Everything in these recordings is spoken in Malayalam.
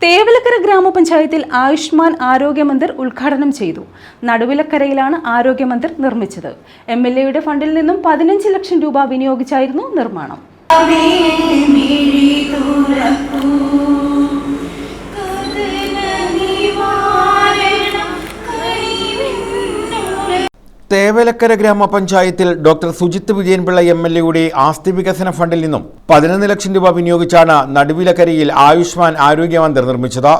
തേവലക്കര ഗ്രാമപഞ്ചായത്തിൽ ആയുഷ്മാൻ ആരോഗ്യ മന്ദിർ ഉദ്ഘാടനം ചെയ്തു. നടുവിലക്കരയിലാണ് ആരോഗ്യ മന്ദിർ നിർമ്മിച്ചത്. MLAയുടെ ഫണ്ടിൽ നിന്നും 15 ലക്ഷം രൂപ വിനിയോഗിച്ചായിരുന്നു നിർമ്മാണം. തേവലക്കര ഗ്രാമപഞ്ചായത്തിൽ ഡോക്ടർ സുജിത്ത് വിജയൻപിള്ള MLAയുടെ ആസ്തി വികസന ഫണ്ടിൽ നിന്നും 15 ലക്ഷം രൂപ വിനിയോഗിച്ചാണ് നടുവിലക്കരയിൽ ആയുഷ്മാൻ ആരോഗ്യ മന്ദിർ നിർമ്മിച്ചത്.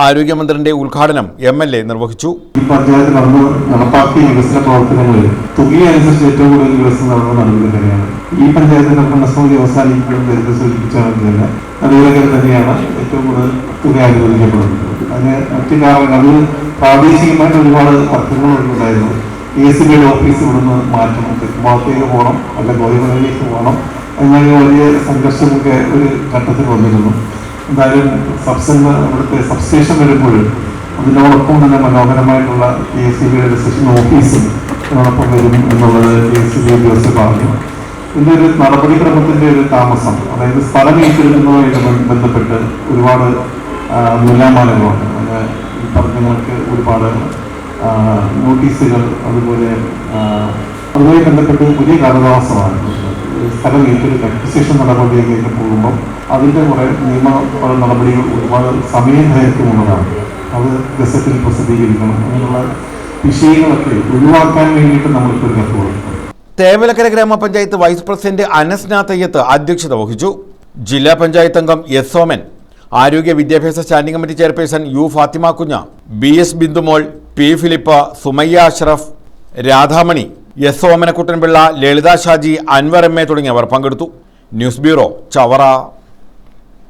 ആരോഗ്യ മന്ദിറിന്റെ ഉദ്ഘാടനം MLA നിർവഹിച്ചു. ഈ പഞ്ചായത്തിൽ നടപ്പാക്കിയ വികസന പ്രവർത്തനങ്ങളിൽ തുകയനുസരിച്ച് ഏറ്റവും കൂടുതൽ വികസനം നടന്നത് നടുവിലക്കരയാണ്. ഈ പഞ്ചായത്തിൽ ഭരണസമിതി അവസാനിക്കുമ്പോൾ നേരത്തെ സൂചിപ്പിച്ചാൽ നടുവിലക്കര തന്നെയാണ് ഏറ്റവും കൂടുതൽ തുക അനുവദിക്കപ്പെടുന്നത്. അതിന് മറ്റു കാരണങ്ങൾ അത് പ്രാദേശികമായിട്ട് ഒരുപാട് പദ്ധതികളുണ്ടായിരുന്നു. ACBയുടെ ഓഫീസ് ഇവിടുന്ന് മാറ്റണം, തെക്കുമാത്തേക്ക് പോകണം, അല്ല ഗോയമലയിലേക്ക് പോകണം എന്നൊക്കെ വലിയ സംഘർഷമൊക്കെ ഒരു ഘട്ടത്തിൽ വന്നിരുന്നു. എന്തായാലും ഇവിടുത്തെ സബ്സ്റ്റേഷൻ വരുമ്പോൾ അതിനോടൊപ്പം തന്നെ മനോഹരമായിട്ടുള്ള ACBയുടെ സെഷൻ ഓഫീസും അതിനോടൊപ്പം വരും എന്നുള്ളത് ACB ഉദ്യോഗസ്ഥർ പറഞ്ഞു. ഇതിൻ്റെ ഒരു നടപടിക്രമത്തിൻ്റെ ഒരു താമസം, അതായത് സ്ഥലം ഏറ്റെടുക്കുന്നതുമായിട്ട് ബന്ധപ്പെട്ട് ഒരുപാട് നൂലാമാലകളുണ്ട്. ഈ പറഞ്ഞങ്ങൾക്ക് ഒരുപാട് നോട്ടീസുകൾ, അതുമായി ബന്ധപ്പെട്ട് വലിയ കാലതാമസമാണ്. സ്ഥലം ഏറ്റെടുത്ത് അക്വിസിഷൻ നടപടിയിലേക്ക് പോകുമ്പോൾ അതിൻ്റെ കുറേ നിയമ നടപടികൾ ഒരുപാട് സമയം ദൈർഘ്യമുള്ളതാണ്. അത് ഗസറ്റിൽ പ്രസിദ്ധീകരിക്കണം. അങ്ങനെയുള്ള വിഷയങ്ങളൊക്കെ ഒഴിവാക്കാൻ വേണ്ടിയിട്ട് നമ്മൾക്കൊരു കത്ത് കൊടുക്കും. തേവലക്കര ഗ്രാമപഞ്ചായത്ത് വൈസ് പ്രസിഡന്റ് അനസ്ന തയ്യത്ത് അധ്യക്ഷത വഹിച്ചു. ജില്ലാ പഞ്ചായത്ത് അംഗം S. സോമൻ, ആരോഗ്യ വിദ്യാഭ്യാസ standing committee chairperson U. Fathima Kunja, BS. Bindumol, P. Philip, Sumayya Ashraf, Radhamani, S. Omanakuttan Pillai, Lalitha Shaji, Anvar MA തുടങ്ങിയവർ പങ്കെടുത്തു. News bureau, Chavara.